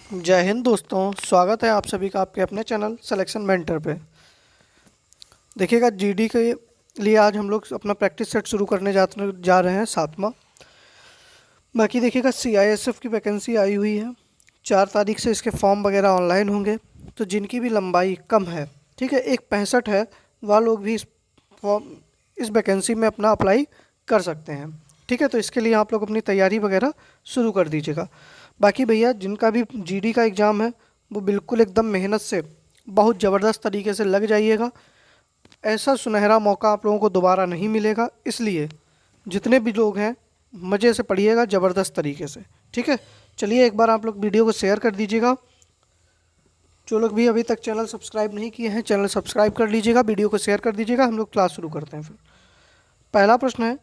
जय हिंद दोस्तों, स्वागत है आप सभी का आपके अपने चैनल सिलेक्शन मेंटर पे। देखिएगा, जीडी के लिए आज हम लोग अपना प्रैक्टिस सेट शुरू करने जा रहे हैं 7वां। बाकी देखिएगा, सीआईएसएफ की वैकेंसी आई हुई है। 4 तारीख से इसके फॉर्म वगैरह ऑनलाइन होंगे। तो जिनकी भी लंबाई कम है, ठीक है, 1.65 है, वह लोग भी इस वैकेंसी में अपना अप्लाई कर सकते हैं। ठीक है, तो इसके लिए आप लोग अपनी तैयारी वगैरह शुरू कर दीजिएगा। बाकी भैया, जिनका भी जीडी का एग्ज़ाम है वो बिल्कुल एकदम मेहनत से बहुत ज़बरदस्त तरीके से लग जाइएगा। ऐसा सुनहरा मौका आप लोगों को दोबारा नहीं मिलेगा, इसलिए जितने भी लोग हैं मज़े से पढ़िएगा ज़बरदस्त तरीके से। ठीक है, चलिए एक बार आप लोग वीडियो को शेयर कर दीजिएगा। जो लोग भी अभी तक चैनल सब्सक्राइब नहीं किए हैं, चैनल सब्सक्राइब कर लीजिएगा, वीडियो को शेयर कर दीजिएगा। हम लोग क्लास शुरू करते हैं। फिर पहला प्रश्न है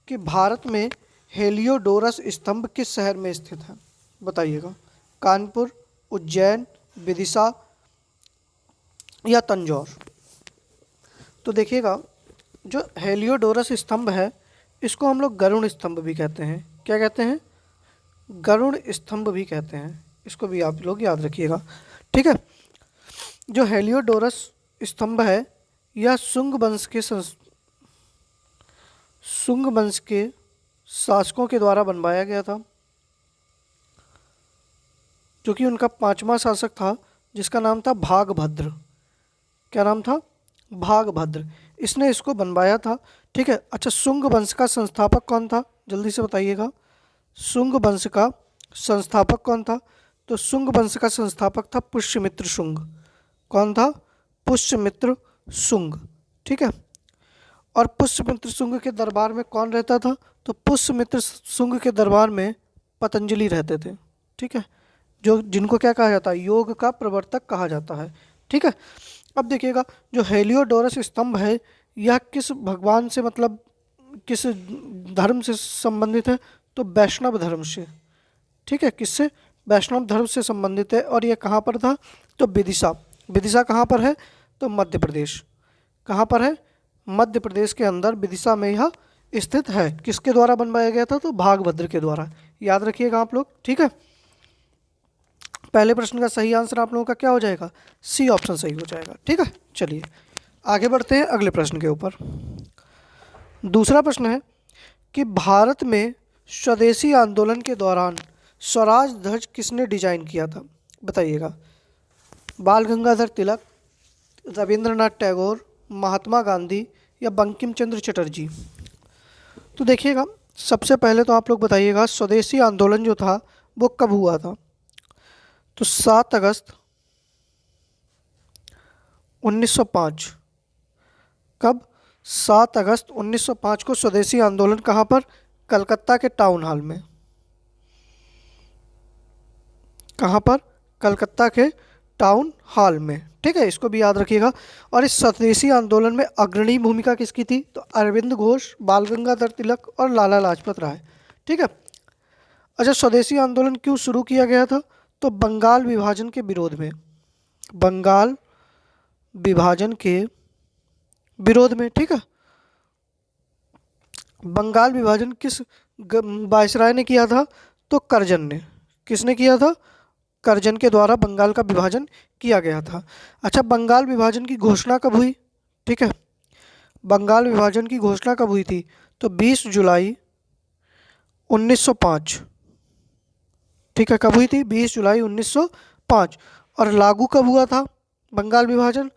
कि भारत में हेलियोडोरस स्तंभ किस शहर में स्थित है? बताइएगा। कानपुर, उज्जैन, विदिशा या तंजौर? तो देखिएगा, जो हेलियोडोरस स्तंभ है इसको हम लोग गरुड़ स्तंभ भी कहते हैं। क्या कहते हैं? गरुड़ स्तंभ भी कहते हैं। इसको भी आप लोग याद रखिएगा। ठीक है, जो हेलियोडोरस स्तंभ है यह शुंग वंश के शासकों के द्वारा बनवाया गया था, जो कि उनका 5वां शासक था, जिसका नाम था भागभद्र। क्या नाम था? भागभद्र। इसने इसको बनवाया था। ठीक है, अच्छा, शुंग वंश का संस्थापक कौन था? जल्दी से बताइएगा। शुंग वंश का संस्थापक कौन था? तो शुंग वंश का संस्थापक था पुष्यमित्र शुंग। कौन था? पुष्यमित्र शुंग। ठीक है, और पुष्यमित्र शुंग के दरबार में कौन रहता था? तो पुष्यमित्र शुंग के दरबार में पतंजलि रहते थे। ठीक है, जो जिनको क्या कहा जाता है? योग का प्रवर्तक कहा जाता है। ठीक है, अब देखिएगा, जो हेलियोडोरस स्तंभ है यह किस भगवान से, मतलब किस धर्म से संबंधित है? तो वैष्णव धर्म से। ठीक है, किससे? वैष्णव धर्म से संबंधित है। और यह कहाँ पर था? तो विदिशा। विदिशा कहाँ पर है? तो मध्य प्रदेश। कहाँ पर है? मध्य प्रदेश के अंदर विदिशा में यह स्थित है। किसके द्वारा बनवाया गया था? तो भागभद्र के द्वारा। याद रखिएगा आप लोग। ठीक है, पहले प्रश्न का सही आंसर आप लोगों का क्या हो जाएगा? सी ऑप्शन सही हो जाएगा। ठीक है, चलिए आगे बढ़ते हैं अगले प्रश्न के ऊपर। दूसरा प्रश्न है कि भारत में स्वदेशी आंदोलन के दौरान स्वराज ध्वज किसने डिजाइन किया था? बताइएगा। बाल गंगाधर तिलक, रविंद्रनाथ टैगोर, महात्मा गांधी या बंकिम चंद्र चटर्जी? तो देखिएगा, सबसे पहले तो आप लोग बताइएगा स्वदेशी आंदोलन जो था वो कब हुआ था? तो 7 अगस्त 1905। कब? 7 अगस्त 1905 को स्वदेशी आंदोलन कहाँ पर? कलकत्ता के टाउन हॉल में। कहाँ पर? कलकत्ता के टाउन हॉल में। ठीक है, इसको भी याद रखिएगा। और इस स्वदेशी आंदोलन में अग्रणी भूमिका किसकी थी? तो अरविंद घोष, बाल गंगाधर तिलक और लाला लाजपत राय। ठीक है, अच्छा, स्वदेशी आंदोलन क्यों शुरू किया गया था? तो बंगाल विभाजन के विरोध में। बंगाल विभाजन के विरोध में। ठीक है, बंगाल विभाजन किस वायसराय ने किया था? तो कर्जन ने। किसने किया था? कर्जन के द्वारा बंगाल का विभाजन किया गया था। अच्छा, बंगाल विभाजन की घोषणा कब हुई? ठीक है, बंगाल विभाजन की घोषणा कब हुई थी? तो 20 जुलाई 1905। ठीक है, कब हुई थी? 20 जुलाई 1905। और लागू कब हुआ था बंगाल विभाजन?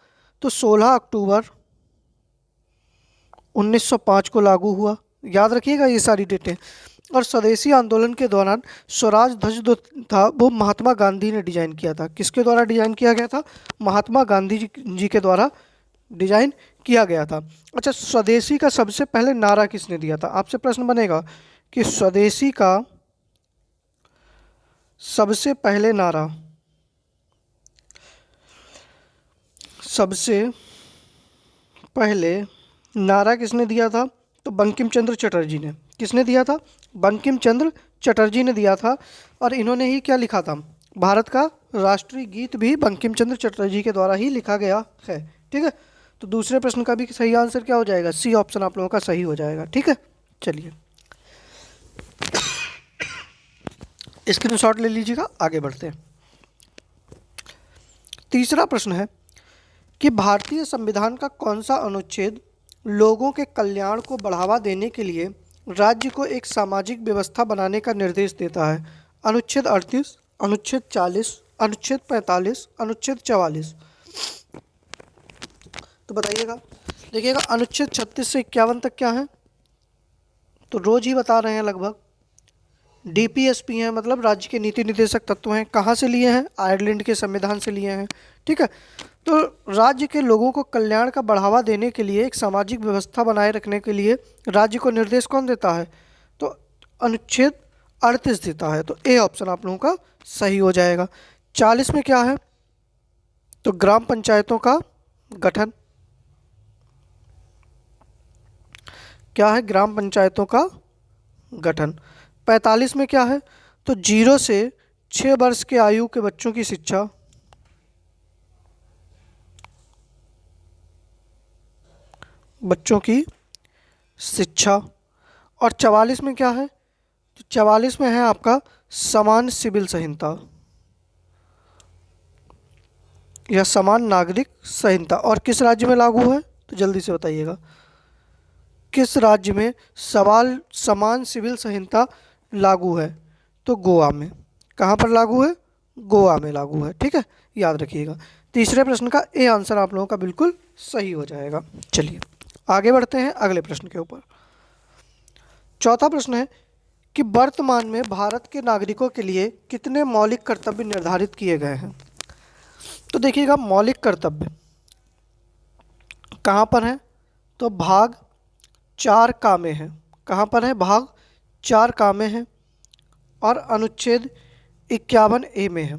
तो 16 अक्टूबर 1905 को लागू हुआ। याद रखिएगा ये सारी डेटें। और स्वदेशी आंदोलन के दौरान स्वराज ध्वज जो था वो महात्मा गांधी ने डिजाइन किया था। किसके द्वारा डिजाइन किया गया था? महात्मा गांधी जी के द्वारा डिजाइन किया गया था। अच्छा, स्वदेशी का सबसे पहले नारा किसने दिया था? आपसे प्रश्न बनेगा कि स्वदेशी का सबसे पहले नारा, सबसे पहले नारा किसने दिया था? तो बंकिम चंद्र चटर्जी ने। किसने दिया था? बंकिम चंद्र चटर्जी ने दिया था। और इन्होंने ही क्या लिखा था? भारत का राष्ट्रीय गीत भी बंकिम चंद्र चटर्जी के द्वारा ही लिखा गया है। ठीक है, तो दूसरे प्रश्न का भी सही आंसर क्या हो जाएगा? सी ऑप्शन आप लोगों का सही हो जाएगा। ठीक है, चलिए स्क्रीनशॉट ले लीजिएगा, आगे बढ़ते हैं। तीसरा प्रश्न है कि भारतीय संविधान का कौन सा अनुच्छेद लोगों के कल्याण को बढ़ावा देने के लिए राज्य को एक सामाजिक व्यवस्था बनाने का निर्देश देता है? अनुच्छेद 38, अनुच्छेद 40, अनुच्छेद 45, अनुच्छेद 44। तो बताइएगा। देखिएगा, अनुच्छेद 36 से 51 तक क्या है, तो रोज ही बता रहे हैं लगभग। डीपीएसपी हैं, मतलब राज्य के नीति निर्देशक तत्व हैं। कहाँ से लिए हैं? आयरलैंड के संविधान से लिए हैं। ठीक है, तो राज्य के लोगों को कल्याण का बढ़ावा देने के लिए, एक सामाजिक व्यवस्था बनाए रखने के लिए राज्य को निर्देश कौन देता है? तो अनुच्छेद 38 देता है। तो ए ऑप्शन आप लोगों का सही हो जाएगा। 40 में क्या है? तो ग्राम पंचायतों का गठन। क्या है? ग्राम पंचायतों का गठन। 45 में क्या है? तो 0 से 6 वर्ष के आयु के बच्चों की शिक्षा। बच्चों की शिक्षा। और 44 में क्या है? तो 44 में है आपका समान सिविल संहिता या समान नागरिक संहिता। और किस राज्य में लागू है? तो जल्दी से बताइएगा, किस राज्य में समान सिविल संहिता लागू है? तो गोवा में। कहाँ पर लागू है? गोवा में लागू है। ठीक है, याद रखिएगा। तीसरे प्रश्न का ए आंसर आप लोगों का बिल्कुल सही हो जाएगा। चलिए आगे बढ़ते हैं अगले प्रश्न के ऊपर। चौथा प्रश्न है कि वर्तमान में भारत के नागरिकों के लिए कितने मौलिक कर्तव्य निर्धारित किए गए हैं? तो देखिएगा, मौलिक कर्तव्य कहाँ पर है? तो भाग 4 का में है। कहाँ पर है? भाग 4 का में है और अनुच्छेद 51 ए में है।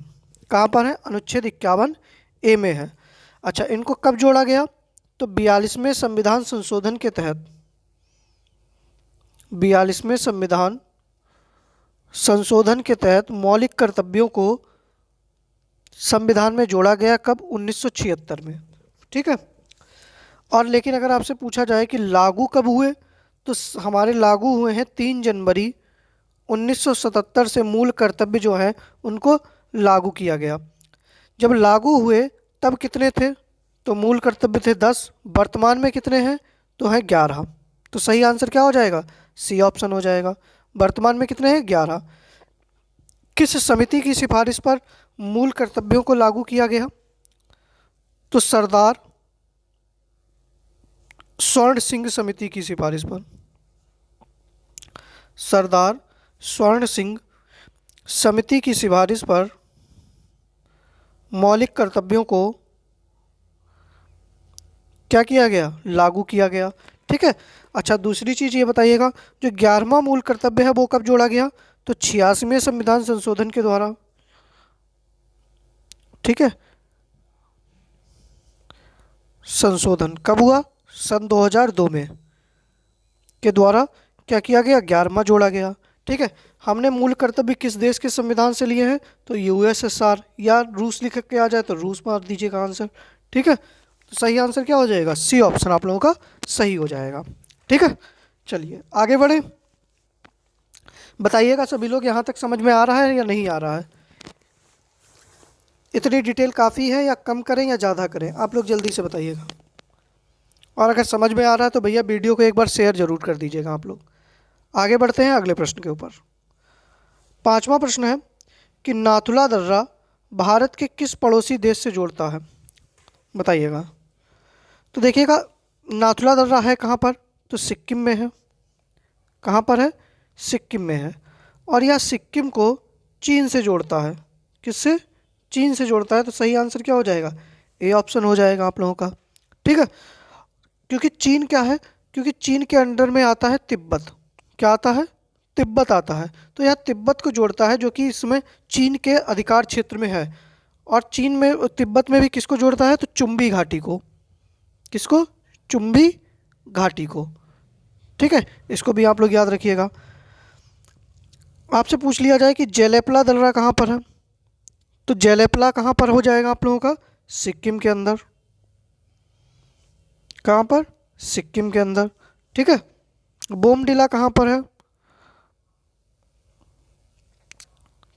कहाँ पर है? अनुच्छेद 51 ए में है। अच्छा, इनको कब जोड़ा गया? तो 42वें संविधान संशोधन के तहत। 42वें संविधान संशोधन के तहत मौलिक कर्तव्यों को संविधान में जोड़ा गया। कब? 1976 में। ठीक है, और लेकिन अगर आपसे पूछा जाए कि लागू कब हुए, तो हमारे लागू हुए हैं 3 जनवरी 1977 से। मूल कर्तव्य जो है उनको लागू किया गया। जब लागू हुए तब कितने थे? तो मूल कर्तव्य थे 10। वर्तमान में कितने हैं? तो हैं 11। तो सही आंसर क्या हो जाएगा? सी ऑप्शन हो जाएगा। वर्तमान में कितने हैं? 11। किस समिति की सिफारिश पर मूल कर्तव्यों को लागू किया गया? तो सरदार स्वर्ण सिंह समिति की सिफारिश पर। सरदार स्वर्ण सिंह समिति की सिफारिश पर मौलिक कर्तव्यों को क्या किया गया? लागू किया गया। ठीक है, अच्छा दूसरी चीज़ ये बताइएगा, जो 11वां मूल कर्तव्य है वो कब जोड़ा गया? तो 86वें संविधान संशोधन के द्वारा। ठीक है, संशोधन कब हुआ? सन 2002 में के द्वारा क्या किया गया? 11वां जोड़ा गया। ठीक है, हमने मूल कर्तव्य किस देश के संविधान से लिए हैं? तो यूएसएसआर, या रूस लिख के आ जाए तो रूस मार दीजिएगा आंसर। ठीक है, तो सही आंसर क्या हो जाएगा? सी ऑप्शन आप लोगों का सही हो जाएगा। ठीक है, चलिए आगे बढ़े। बताइएगा सभी लोग, यहाँ तक समझ में आ रहा है या नहीं आ रहा है? इतनी डिटेल काफ़ी है या कम करें या ज़्यादा करें? आप लोग जल्दी से बताइएगा। और अगर समझ में आ रहा है तो भैया वीडियो को एक बार शेयर जरूर कर दीजिएगा आप लोग। आगे बढ़ते हैं अगले प्रश्न के ऊपर। 5वां प्रश्न है कि नाथुला दर्रा भारत के किस पड़ोसी देश से जोड़ता है? बताइएगा। तो देखिएगा, नाथुला दर्रा है कहाँ पर? तो सिक्किम में है। कहाँ पर है? सिक्किम में है। और यह सिक्किम को चीन से जोड़ता है। किससे? चीन से जोड़ता है। तो सही आंसर क्या हो जाएगा? ए ऑप्शन हो जाएगा आप लोगों का। ठीक है, क्योंकि चीन क्या है? क्योंकि चीन के अंडर में आता है तिब्बत। क्या आता है? तिब्बत आता है। तो यह तिब्बत को जोड़ता है, जो कि इसमें चीन के अधिकार क्षेत्र में है। और चीन में, तिब्बत में भी किसको जोड़ता है? तो चुंबी घाटी को। किसको? चुंबी घाटी को। ठीक है, इसको भी आप लोग याद रखिएगा। आपसे पूछ लिया जाए कि जेलेपला दर्रा कहाँ पर है, तो जेलेपला कहाँ पर हो जाएगा आप लोगों का? सिक्किम के अंदर। कहाँ पर? सिक्किम के अंदर। ठीक है, बोमडिला कहाँ पर है?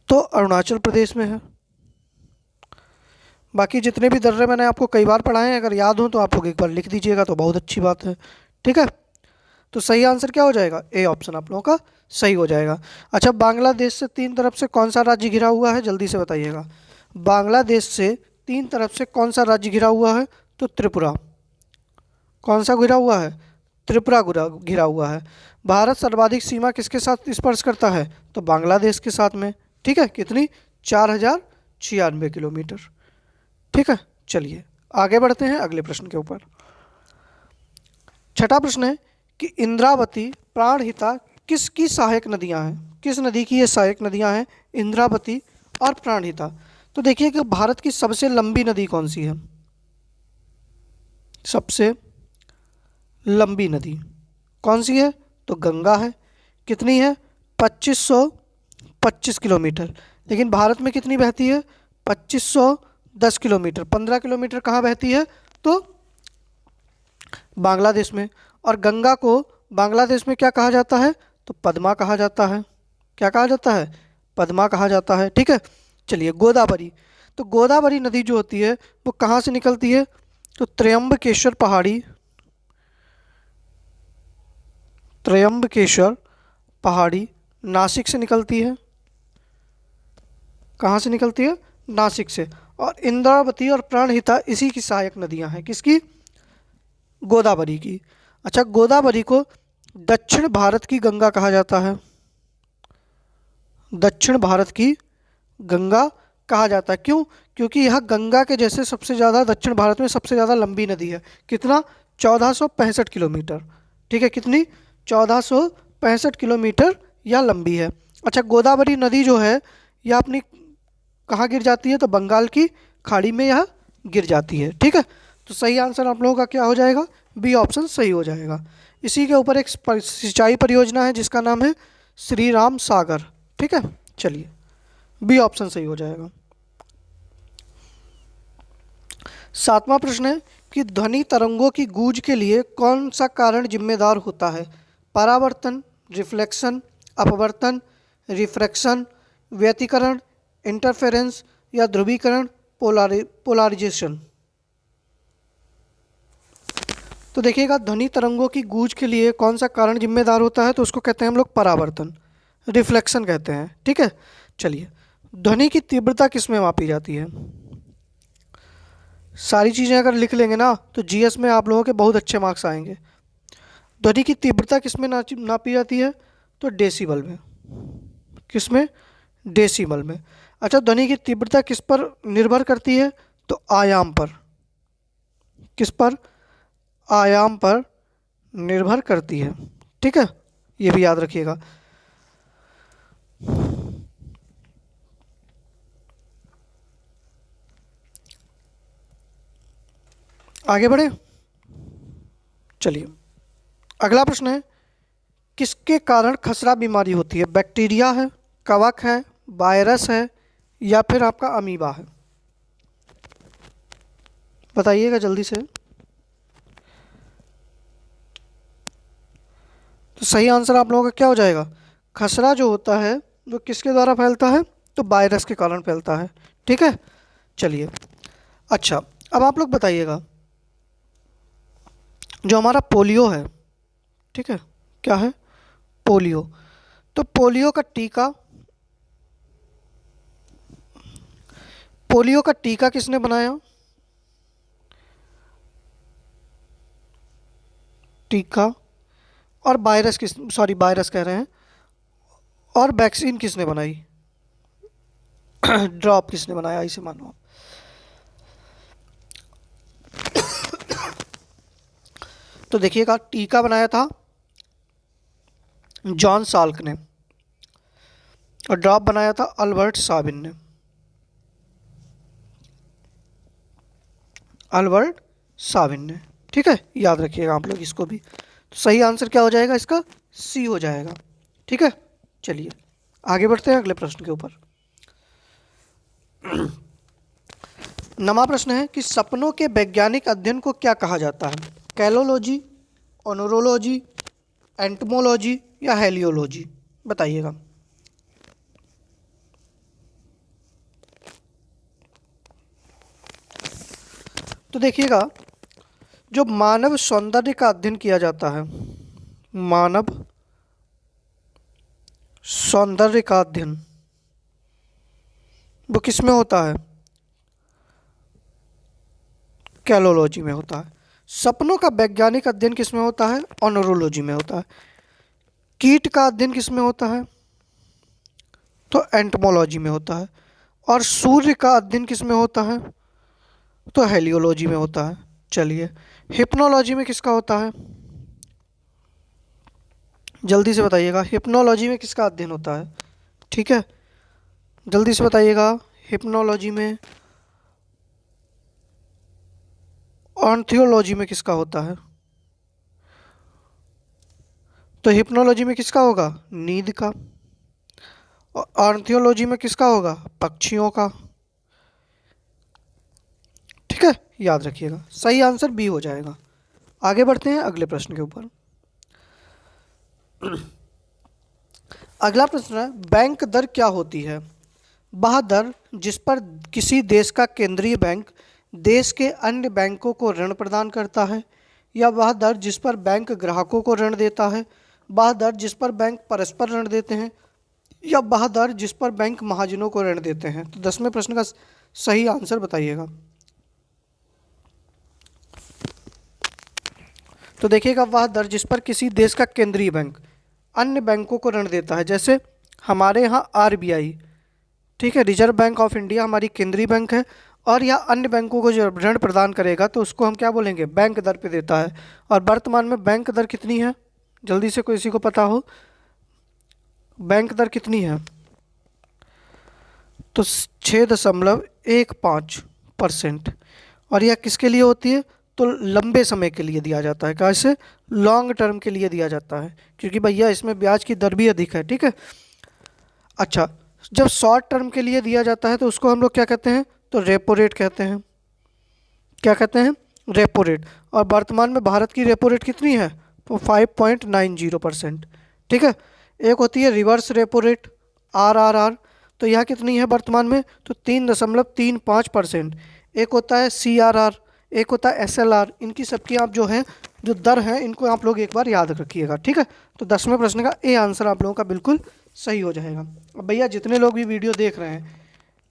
तो अरुणाचल प्रदेश में है। बाकी जितने भी दर्रे मैंने आपको कई बार पढ़ाए हैं, अगर याद हो तो आप लोग एक बार लिख दीजिएगा तो बहुत अच्छी बात है। ठीक है, तो सही आंसर क्या हो जाएगा? ए ऑप्शन आप लोगों का सही हो जाएगा। अच्छा, बांग्लादेश से तीन तरफ से कौन सा राज्य घिरा हुआ है? जल्दी से बताइएगा। बांग्लादेश से तीन तरफ से कौन सा राज्य घिरा हुआ है? तो त्रिपुरा। कौन सा घिरा हुआ है? त्रिपुरा घिरा हुआ है। भारत सर्वाधिक सीमा किसके साथ स्पर्श करता है? तो बांग्लादेश के साथ में। ठीक है, कितनी? 4096 किलोमीटर। ठीक है, चलिए आगे बढ़ते हैं अगले प्रश्न के ऊपर। छठा प्रश्न है कि इंद्रावती, प्राणहिता किसकी सहायक नदियां हैं? किस नदी की ये सहायक नदियां हैं? इंद्रावती और प्राणहिता। तो देखिए कि भारत की सबसे लंबी नदी कौन सी है? सबसे लंबी नदी कौन सी है? तो गंगा है। कितनी है? 2525 किलोमीटर। लेकिन भारत में कितनी बहती है? 2510 किलोमीटर। 15 किलोमीटर कहाँ बहती है? तो बांग्लादेश में। और गंगा को बांग्लादेश में क्या कहा जाता है? तो पद्मा कहा जाता है। क्या कहा जाता है? पद्मा कहा जाता है। ठीक है, चलिए गोदावरी। तो गोदावरी नदी जो होती है वो कहाँ से निकलती है? तो त्र्यंबकेश्वर पहाड़ी, त्र्यंबकेश्वर पहाड़ी नासिक से निकलती है। कहाँ से निकलती है? नासिक से। और इंद्रावती और प्राणहिता इसी की सहायक नदियां हैं। किसकी? गोदावरी की। अच्छा, गोदावरी को दक्षिण भारत की गंगा कहा जाता है। दक्षिण भारत की गंगा कहा जाता है। क्यों? क्योंकि यह गंगा के जैसे सबसे ज़्यादा दक्षिण भारत में सबसे ज़्यादा लंबी नदी है। कितना? 1465 किलोमीटर। ठीक है, कितनी? 1465 किलोमीटर यह लंबी है। अच्छा, गोदावरी नदी जो है यह अपनी कहाँ गिर जाती है? तो बंगाल की खाड़ी में यह गिर जाती है। ठीक है, तो सही आंसर आप लोगों का क्या हो जाएगा? बी ऑप्शन सही हो जाएगा। इसी के ऊपर एक सिंचाई परियोजना है जिसका नाम है श्री राम सागर। ठीक है, चलिए बी ऑप्शन सही हो जाएगा। सातवां प्रश्न है कि ध्वनि तरंगों की गूंज के लिए कौन सा कारण जिम्मेदार होता है? परावर्तन, रिफ्लेक्शन, अपवर्तन, रिफ्रैक्शन, व्यतिकरण, इंटरफेरेंस या ध्रुवीकरण, पोलराइजेशन। तो देखिएगा, ध्वनि तरंगों की गूंज के लिए कौन सा कारण जिम्मेदार होता है? तो उसको कहते हैं हम लोग परावर्तन, रिफ्लेक्शन कहते हैं। ठीक है, चलिए ध्वनि की तीव्रता किस में मापी जाती है? सारी चीज़ें अगर लिख लेंगे ना तो जीएस में आप लोगों के बहुत अच्छे मार्क्स आएंगे। ध्वनि की तीव्रता किस में नापी जाती है? तो डेसिबल में। किस में? डेसिबल में। अच्छा, ध्वनि की तीव्रता किस पर निर्भर करती है? तो आयाम पर। किस पर? आयाम पर निर्भर करती है। ठीक है, ये भी याद रखिएगा। आगे बढ़े, चलिए अगला प्रश्न है किसके कारण खसरा बीमारी होती है? बैक्टीरिया है, कवक है, वायरस है या फिर आपका अमीबा है? बताइएगा जल्दी से। तो सही आंसर आप लोगों का क्या हो जाएगा? खसरा जो होता है वो किसके द्वारा फैलता है? तो वायरस के कारण फैलता है। ठीक है, चलिए अच्छा अब आप लोग बताइएगा, जो हमारा पोलियो है, ठीक है, क्या है? पोलियो। तो पोलियो का टीका किसने बनाया? टीका। और वायरस वायरस कह रहे हैं। और वैक्सीन किसने बनाई? ड्रॉप किसने बनाया, इसे मानो। तो देखिएगा, टीका बनाया था जॉन साल्क ने और ड्रॉप बनाया था अल्बर्ट साबिन ने। अल्बर्ट साबिन ने। ठीक है, याद रखिएगा आप लोग इसको भी। तो सही आंसर क्या हो जाएगा इसका? सी हो जाएगा। ठीक है, चलिए आगे बढ़ते हैं अगले प्रश्न के ऊपर। नवा प्रश्न है कि सपनों के वैज्ञानिक अध्ययन को क्या कहा जाता है? कैलोलॉजी, ओनोरोलॉजी, एंटमोलॉजी या हेलियोलॉजी? बताइएगा। तो देखिएगा, जो मानव सौंदर्य का अध्ययन किया जाता है, मानव सौंदर्य का अध्ययन, वो किस में होता है? कैलोलॉजी में होता है। सपनों का वैज्ञानिक अध्ययन किस में होता है? ऑनरोलॉजी में होता है। कीट का अध्ययन किस में होता है? तो एंटमोलॉजी में होता है। और सूर्य का अध्ययन किस में होता है? तो हेलियोलॉजी में होता है। चलिए, हिप्नोलॉजी में किसका होता है? जल्दी से बताइएगा, हिप्नोलॉजी में किसका अध्ययन होता है? ठीक है, जल्दी से बताइएगा, हिप्नोलॉजी में। ऑर्निथोलॉजी में किसका होता है? तो हिप्नोलॉजी में किसका होगा? नींद का। और ऑर्निथोलॉजी में किसका होगा? पक्षियों का। ठीक है, याद रखिएगा, सही आंसर बी हो जाएगा। आगे बढ़ते हैं अगले प्रश्न के ऊपर। अगला प्रश्न है, बैंक दर क्या होती है? वह दर जिस पर किसी देश का केंद्रीय बैंक देश के अन्य बैंकों को ऋण प्रदान करता है, या वह दर जिस पर बैंक ग्राहकों को ऋण देता है, वह दर जिस पर बैंक परस्पर ऋण देते हैं, या वह दर जिस पर बैंक महाजनों को ऋण देते हैं। तो 10वें प्रश्न का सही आंसर बताइएगा। तो देखिएगा, वह दर जिस पर किसी देश का केंद्रीय बैंक अन्य बैंकों को ऋण देता है, जैसे हमारे यहाँ आरबीआई, ठीक है, रिजर्व बैंक ऑफ इंडिया हमारी केंद्रीय बैंक है, और यह अन्य बैंकों को जो ऋण प्रदान करेगा तो उसको हम क्या बोलेंगे? बैंक दर पे देता है। और वर्तमान में बैंक दर कितनी है? जल्दी से किसी को पता हो, बैंक दर कितनी है? तो 6.15%। और यह किसके लिए होती है? तो लंबे समय के लिए दिया जाता है। कैसे? लॉन्ग टर्म के लिए दिया जाता है, क्योंकि भैया इसमें ब्याज की दर भी अधिक है। ठीक है, अच्छा, जब शॉर्ट टर्म के लिए दिया जाता है तो उसको हम लोग क्या कहते हैं? तो रेपो रेट कहते हैं। क्या कहते हैं? Repo rate. और वर्तमान में भारत की रेपो रेट कितनी है? तो 5.90%। ठीक है, एक होती है रिवर्स रेपो रेट, RRR, तो यह कितनी है वर्तमान में? तो 3.35%। एक होता है CRR, एक होता है SLR। इनकी सबकी आप जो है जो दर है इनको आप लोग एक बार याद रखिएगा। ठीक है, तो 10वें प्रश्न का ए आंसर आप लोगों का बिल्कुल सही हो जाएगा। अब भैया जितने लोग भी वीडियो देख रहे हैं,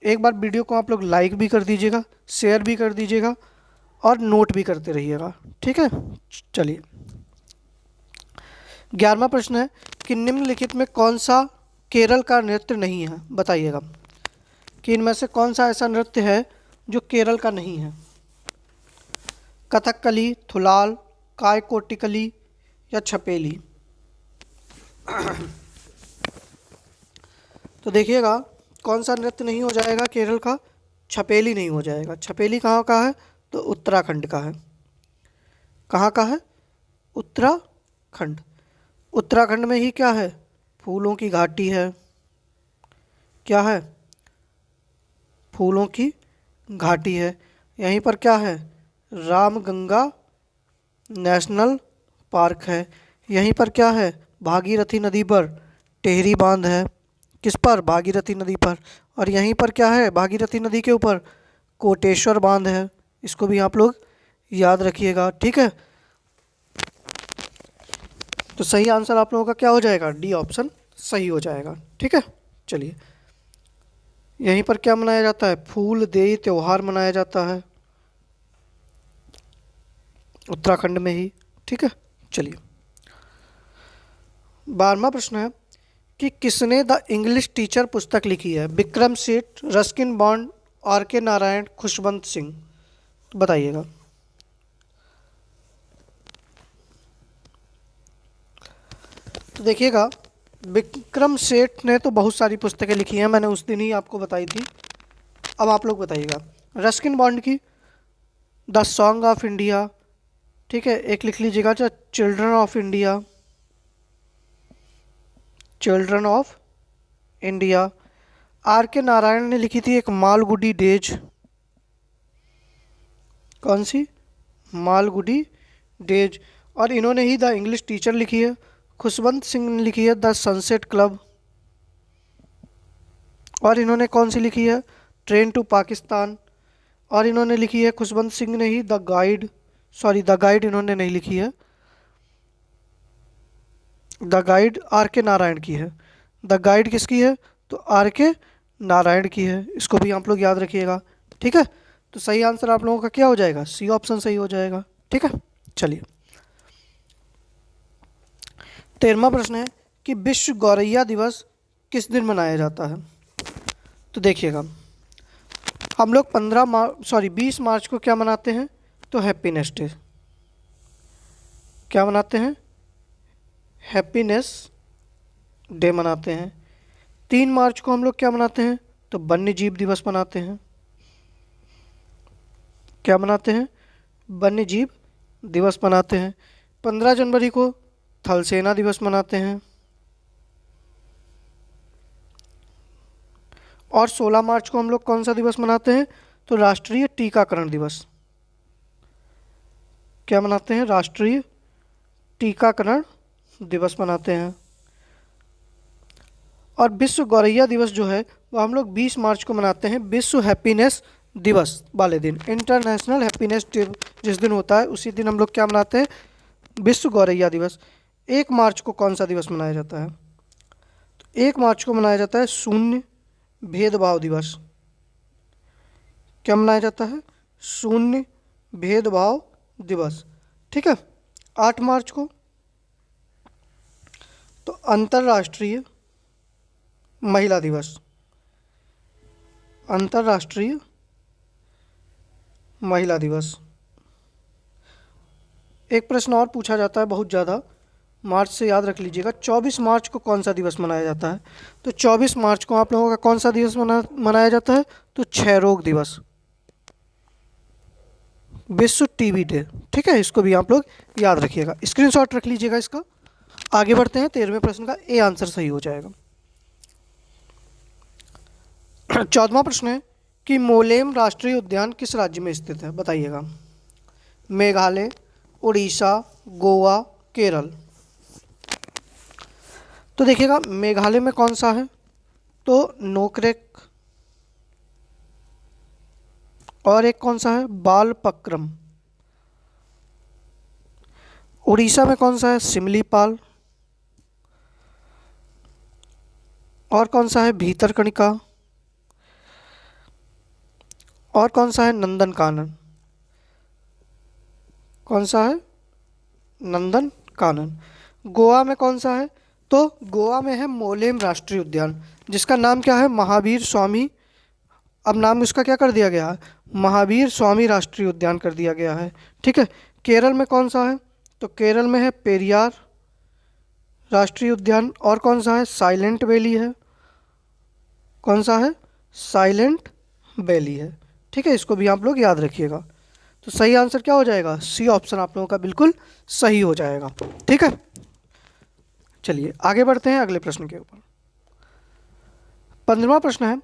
एक बार वीडियो को आप लोग लाइक भी कर दीजिएगा, शेयर भी कर दीजिएगा, और नोट भी करते रहिएगा। ठीक है, चलिए, 11वां प्रश्न है कि निम्नलिखित में कौन सा केरल का नृत्य नहीं है? बताइएगा कि इनमें से कौन सा ऐसा नृत्य है जो केरल का नहीं है? कथकली, थुलाल, कायकोटिकली या छपेली? तो देखिएगा, कौन सा नृत्य नहीं हो जाएगा केरल का? छपेली नहीं हो जाएगा। छपेली कहाँ का है? तो उत्तराखंड का है। कहाँ का है? उत्तराखंड। उत्तराखंड में ही क्या है? फूलों की घाटी है। क्या है? फूलों की घाटी है। यहीं पर क्या है? रामगंगा नेशनल पार्क है। यहीं पर क्या है? भागीरथी नदी पर टेहरी बांध है। किस पर? भागीरथी नदी पर। और यहीं पर क्या है? भागीरथी नदी के ऊपर कोटेश्वर बांध है। इसको भी आप लोग याद रखिएगा। ठीक है, तो सही आंसर आप लोगों का क्या हो जाएगा? डी ऑप्शन सही हो जाएगा। ठीक है, चलिए, यहीं पर क्या मनाया जाता है? फूल देई त्योहार मनाया जाता है उत्तराखंड में ही। ठीक है, चलिए, 12वां प्रश्न है कि किसने द इंग्लिश टीचर पुस्तक लिखी है? Vikram Seth, Ruskin bond, RK Narayan, Khushwant Singh? बताइएगा। तो देखिएगा, विक्रम सेठ ने तो बहुत सारी पुस्तकें लिखी हैं, मैंने उस दिन ही आपको बताई थी। अब आप लोग बताइएगा। रस्किन बॉन्ड की द सॉन्ग ऑफ इंडिया, ठीक है, एक लिख लीजिएगा, children of India, children of India. RK Narayan ने लिखी थी एक मालगुडी डेज। कौन सी? मालगुडी डेज। और इन्होंने ही द इंग्लिश टीचर लिखी है। खुशवंत सिंह ने लिखी है द सनसेट क्लब। और इन्होंने कौन सी लिखी है? Train to Pakistan. और इन्होंने लिखी है खुशवंत सिंह ने ही the guide, sorry the guide इन्होंने नहीं लिखी है, द गाइड आर के नारायण की है। द गाइड किसकी है? तो आर के नारायण की है। इसको भी आप लोग याद रखिएगा। ठीक है, तो सही आंसर आप लोगों का क्या हो जाएगा? सी ऑप्शन सही हो जाएगा। ठीक है, चलिए 13वां प्रश्न है कि विश्व गौरैया दिवस किस दिन मनाया जाता है? तो देखिएगा, हम लोग 20 मार्च को क्या मनाते हैं? तो हैप्पीनेस डे। क्या मनाते हैं? हैप्पीनेस डे मनाते हैं। 3 मार्च को हम लोग क्या मनाते हैं? तो वन्य जीव दिवस मनाते हैं। क्या मनाते हैं? वन्य जीव दिवस मनाते हैं। 15 जनवरी को थल सेना दिवस मनाते हैं। और 16 मार्च को हम लोग कौन सा दिवस मनाते हैं? तो राष्ट्रीय टीकाकरण दिवस। क्या मनाते हैं? राष्ट्रीय टीकाकरण दिवस मनाते हैं। और विश्व गौरैया दिवस जो है वो हम लोग 20 मार्च को मनाते हैं, विश्व हैप्पीनेस दिवस वाले दिन। इंटरनेशनल हैप्पीनेस डे जिस दिन होता है उसी दिन हम लोग क्या मनाते हैं? विश्व गौरैया दिवस। 1 मार्च को कौन सा दिवस मनाया जाता है? तो 1 मार्च को मनाया जाता है शून्य भेदभाव दिवस। क्या मनाया जाता है? शून्य भेदभाव दिवस। ठीक है, 8 मार्च को तो अंतर्राष्ट्रीय महिला दिवस। अंतर्राष्ट्रीय महिला दिवस। एक प्रश्न और पूछा जाता है बहुत ज़्यादा, मार्च से याद रख लीजिएगा। 24 मार्च को कौन सा दिवस मनाया जाता है? तो 24 मार्च को आप लोगों का कौन सा दिवस मनाया जाता है? तो क्षय रोग दिवस, विश्व टीबी डे। ठीक है, इसको भी आप लोग याद रखिएगा, स्क्रीनशॉट रख लीजिएगा इसका। आगे बढ़ते हैं, 13वें प्रश्न का ए आंसर सही हो जाएगा। 14वां प्रश्न है कि मोलेम राष्ट्रीय उद्यान किस राज्य में स्थित है? बताइएगा। मेघालय, उड़ीसा, गोवा, केरल। तो देखिएगा, मेघालय में कौन सा है? तो नोकरेक। और एक कौन सा है? बालपक्रम। उड़ीसा में कौन सा है? सिमलीपाल। और कौन सा है? भीतरकनिका। और कौन सा है? नंदन कानन। कौन सा है? नंदन कानन। गोवा में कौन सा है? तो गोवा में है मोलेम राष्ट्रीय उद्यान, जिसका नाम क्या है? महावीर स्वामी। अब नाम उसका क्या कर दिया गया है? महावीर स्वामी राष्ट्रीय उद्यान कर दिया गया है। ठीक है, केरल में कौन सा है? तो केरल में है पेरियार राष्ट्रीय उद्यान। और कौन सा है? साइलेंट वैली है। कौन सा है? साइलेंट वैली है। ठीक है, इसको भी आप लोग याद रखिएगा। तो सही आंसर क्या हो जाएगा? सी ऑप्शन आप लोगों का बिल्कुल सही हो जाएगा। ठीक है, चलिए आगे बढ़ते हैं अगले प्रश्न के ऊपर। 15वां प्रश्न है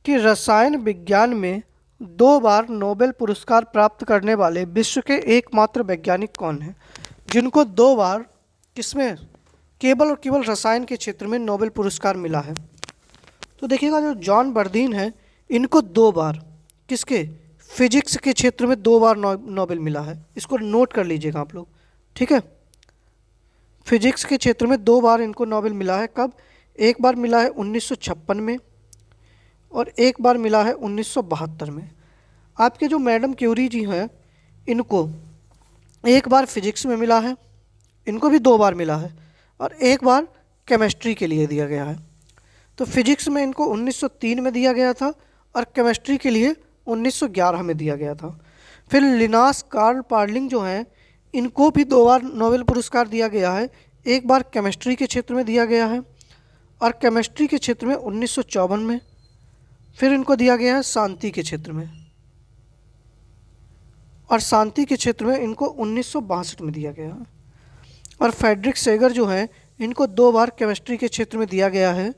कि रसायन विज्ञान में 2 बार नोबेल पुरस्कार प्राप्त करने वाले विश्व के एकमात्र वैज्ञानिक कौन हैं, जिनको 2 बार किसमें? केवल और केवल रसायन के क्षेत्र में नोबेल पुरस्कार मिला है। तो देखिएगा, जो जॉन बर्दीन है, इनको 2 बार किसके? फिजिक्स के क्षेत्र में 2 बार नोबेल मिला है। इसको नोट कर लीजिएगा आप लोग। ठीक है, फिजिक्स के क्षेत्र में 2 बार इनको नोबेल मिला है। कब? एक बार मिला है 1956 में और एक बार मिला है 1972 में। आपके जो मैडम क्यूरी जी हैं, इनको एक बार फिजिक्स में मिला है, इनको भी 2 बार मिला है, और एक बार केमिस्ट्री के लिए दिया गया है। तो फिजिक्स में इनको 1903 में दिया गया था और केमिस्ट्री के लिए 1911 में दिया गया था। फिर लिनास कार्ल पार्लिंग जो हैं, इनको भी 2 बार नोबेल पुरस्कार दिया गया है। एक बार केमिस्ट्री के क्षेत्र में दिया गया है और केमिस्ट्री के क्षेत्र में 1954 में। फिर इनको दिया गया है शांति के क्षेत्र में, और शांति के क्षेत्र में इनको 1962 में दिया गया है। और फ्रेडरिक सेगर जो हैं, इनको 2 बार केमिस्ट्री के क्षेत्र में दिया गया है,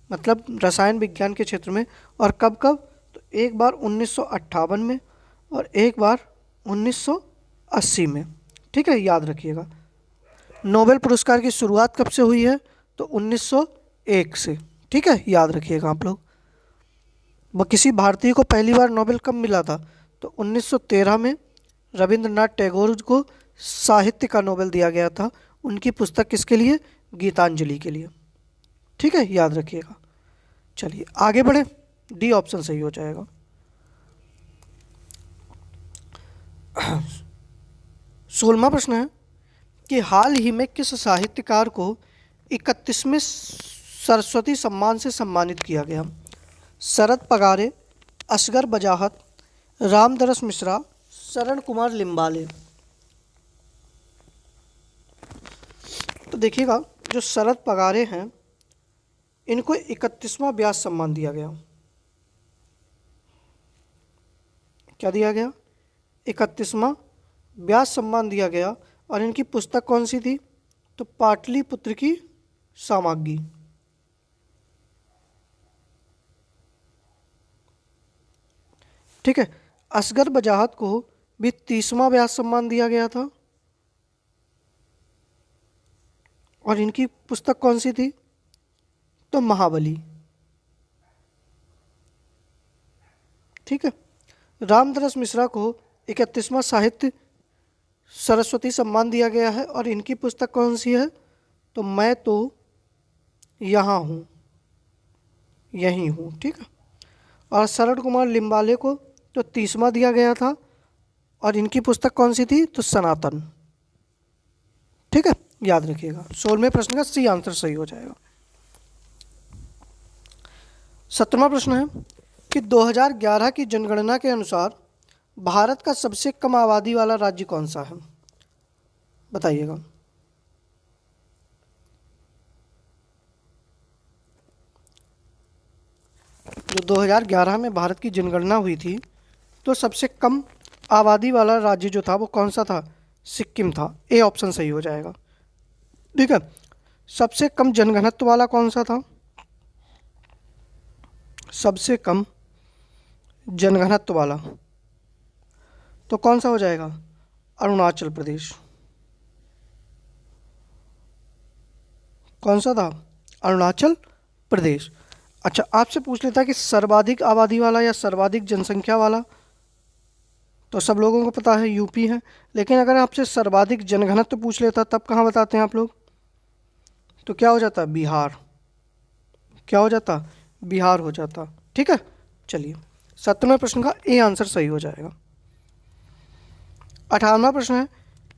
मतलब रसायन विज्ञान के क्षेत्र में। और कब कब? तो एक बार 1958 में और एक बार 1980 में। ठीक है, याद रखिएगा। नोबेल पुरस्कार की शुरुआत कब से हुई है? तो 1901 से। ठीक है, याद रखिएगा आप लोग। वो किसी भारतीय को पहली बार नोबेल कब मिला था? तो 1913 में रविंद्रनाथ टैगोर को साहित्य का नोबेल दिया गया था। उनकी पुस्तक किसके लिए? गीतांजलि के लिए। ठीक है, याद रखिएगा। चलिए आगे बढ़े, डी ऑप्शन सही हो जाएगा। 16वां प्रश्न है कि हाल ही में किस साहित्यकार को 31वें सरस्वती सम्मान से सम्मानित किया गया? शरद पगारे, असगर बजाहत, रामदरस मिश्रा, शरण कुमार लिम्बाले। तो देखिएगा, जो शरद पगारे हैं इनको 31वां व्यास सम्मान दिया गया। क्या दिया गया? 31वां व्यास सम्मान दिया गया। और इनकी पुस्तक कौन सी थी? तो पाटलिपुत्र की सामग्री। ठीक है। असगर बजाहत को भी 30वां व्यास सम्मान दिया गया था। और इनकी पुस्तक कौन सी थी? तो महाबली। ठीक है। रामदरस मिश्रा को 31वां साहित्य सरस्वती सम्मान दिया गया है। और इनकी पुस्तक कौन सी है? तो मैं तो यहाँ हूँ, यहीं हूँ। ठीक है। और शरण कुमार लिम्बाले को तो 30वां दिया गया था। और इनकी पुस्तक कौन सी थी? तो सनातन। ठीक है, याद रखिएगा। 16वें प्रश्न का सी आंसर सही हो जाएगा। 17वां प्रश्न है कि 2011 की जनगणना के अनुसार भारत का सबसे कम आबादी वाला राज्य कौन सा है? बताइएगा। जो 2011 में भारत की जनगणना हुई थी, तो सबसे कम आबादी वाला राज्य जो था वो कौन सा था? सिक्किम था। ए ऑप्शन सही हो जाएगा। ठीक है। सबसे कम जनघनत्व वाला कौन सा था? सबसे कम जनघनत्व वाला तो कौन सा हो जाएगा? अरुणाचल प्रदेश। कौन सा था? अरुणाचल प्रदेश। अच्छा, आपसे पूछ लेता है कि सर्वाधिक आबादी वाला या सर्वाधिक जनसंख्या वाला, तो सब लोगों को पता है यूपी है। लेकिन अगर आपसे सर्वाधिक जनघनत्व पूछ लेता तब कहाँ बताते हैं आप लोग? तो क्या हो जाता? बिहार। क्या हो जाता? बिहार हो जाता। ठीक है। चलिए, 17वें प्रश्न का ए आंसर सही हो जाएगा। 18वां प्रश्न है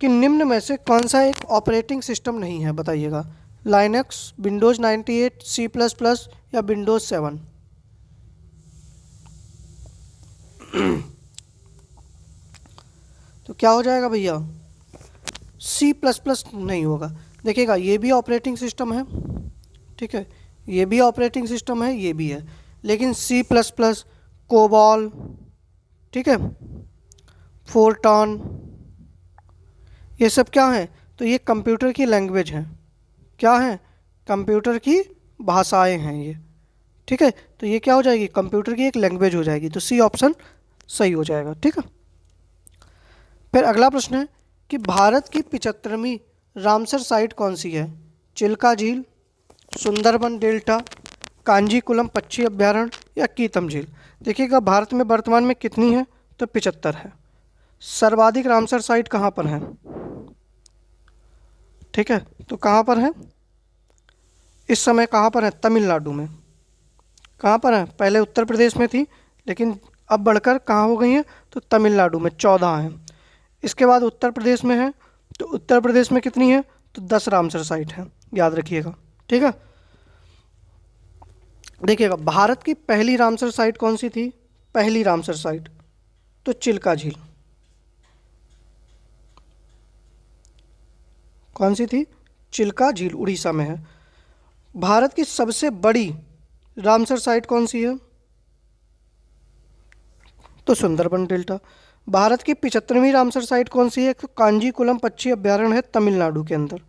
कि निम्न में से कौन सा एक ऑपरेटिंग सिस्टम नहीं है? बताइएगा। लाइनक्स, विंडोज़ 98, C++ या विंडोज़ 7। तो क्या हो जाएगा भैया? C++ नहीं होगा। देखिएगा, ये भी ऑपरेटिंग सिस्टम है। ठीक है, ये भी ऑपरेटिंग सिस्टम है, ये भी है। लेकिन C++, कोबॉल, ठीक है, फोर्टॉन, ये सब क्या है? तो ये कंप्यूटर की लैंग्वेज है। क्या है? कंप्यूटर की भाषाएं हैं ये। ठीक है, तो ये क्या हो जाएगी? कंप्यूटर की एक लैंग्वेज हो जाएगी। तो सी ऑप्शन सही हो जाएगा। ठीक है। फिर अगला प्रश्न है कि भारत की 75वीं रामसर साइट कौन सी है? चिल्का झील, सुंदरबन डेल्टा, कांजीकुलम पक्षी अभ्यारण्य या कीतम झील। देखिएगा, भारत में वर्तमान में कितनी है? तो 75 है। सर्वाधिक रामसर साइट कहाँ पर है? ठीक है, तो कहाँ पर है इस समय? कहाँ पर है? तमिलनाडु में। कहाँ पर है? पहले उत्तर प्रदेश में थी, लेकिन अब बढ़कर कहाँ हो गई है? तो तमिलनाडु में 14 है। इसके बाद उत्तर प्रदेश में है, तो उत्तर प्रदेश में कितनी है? तो 10 रामसर साइट है। याद रखिएगा। ठीक है। देखिएगा, भारत की पहली रामसर साइट कौन सी थी? पहली रामसर साइट तो चिल्का झील। कौन सी थी? चिल्का झील, उड़ीसा में है। भारत की सबसे बड़ी रामसर साइट कौन सी है? तो सुंदरबन डेल्टा। भारत की 75वीं रामसर साइट कौन सी है? तो कांजीकुलम पक्षी अभ्यारण्य है, तमिलनाडु के अंदर।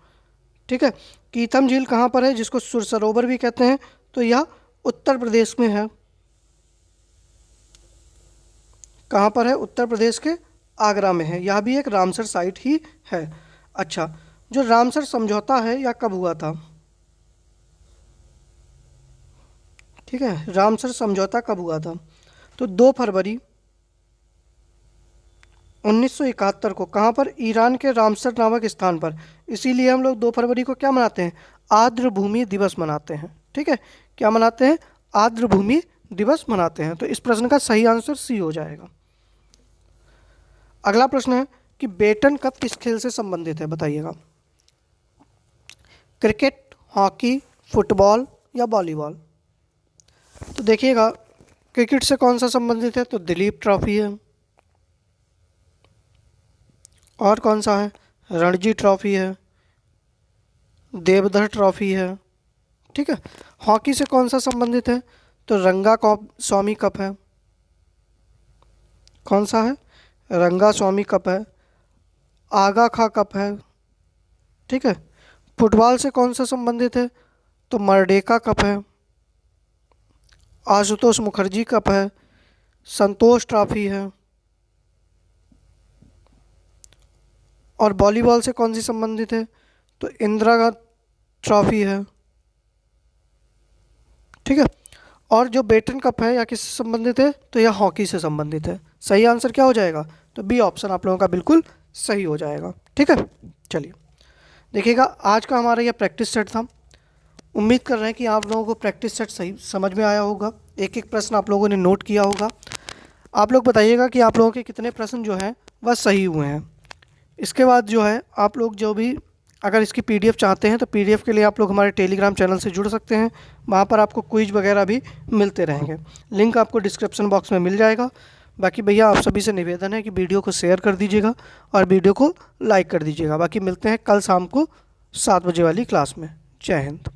ठीक है। कीथम झील कहाँ पर है, जिसको सुर सरोवर भी कहते हैं? तो यह उत्तर प्रदेश में है। कहाँ पर है? उत्तर प्रदेश के आगरा में है। यह भी एक रामसर साइट ही है। अच्छा, जो रामसर समझौता है यह कब हुआ था? ठीक है, रामसर समझौता कब हुआ था? तो 2 फरवरी 1971 को कहाँ पर? ईरान के रामसर नामक स्थान पर। इसीलिए हम लोग 2 फरवरी को क्या मनाते हैं? आर्द्र भूमि दिवस मनाते हैं। ठीक है, क्या मनाते हैं? आर्द्र भूमि दिवस मनाते हैं। तो इस प्रश्न का सही आंसर सी हो जाएगा। अगला प्रश्न है कि बेटन कप किस खेल से संबंधित है, बताइएगा। क्रिकेट, हॉकी, फुटबॉल या वॉलीबॉल? तो देखिएगा, क्रिकेट से कौन सा संबंधित है? तो दिलीप ट्रॉफी है। और कौन सा है? रणजी ट्रॉफी है, देवधर ट्रॉफी है। ठीक है। हॉकी से कौन सा संबंधित है? तो रंगा स्वामी कप है। कौन सा है? रंगा स्वामी कप है, आगा खा कप है। ठीक है। फुटबॉल से कौन सा संबंधित है? तो मर्डेका कप है, आशुतोष मुखर्जी कप है, संतोष ट्रॉफी है। और वॉलीबॉल से कौन सी संबंधित है? तो इंदिरा गांधी ट्रॉफी है। ठीक है। और जो बेटन कप है, या किससे संबंधित है? तो यह हॉकी से संबंधित है। सही आंसर क्या हो जाएगा? तो बी ऑप्शन आप लोगों का बिल्कुल सही हो जाएगा। ठीक है, चलिए देखिएगा, आज का हमारा यह प्रैक्टिस सेट था। उम्मीद कर रहे हैं कि आप लोगों को प्रैक्टिस सेट सही समझ में आया होगा, एक एक प्रश्न आप लोगों ने नोट किया होगा। आप लोग बताइएगा कि आप लोगों के कितने प्रश्न जो हैं वह सही हुए हैं। इसके बाद जो है आप लोग जो भी अगर इसकी पीडीएफ चाहते हैं तो पीडीएफ के लिए आप लोग हमारे टेलीग्राम चैनल से जुड़ सकते हैं। वहाँ पर आपको क्विज वगैरह भी मिलते रहेंगे। लिंक आपको डिस्क्रिप्शन बॉक्स में मिल जाएगा। बाकी भैया आप सभी से निवेदन है कि वीडियो को शेयर कर दीजिएगा और वीडियो को लाइक कर दीजिएगा। बाकी मिलते हैं कल शाम को 7 बजे वाली क्लास में। जय हिंद।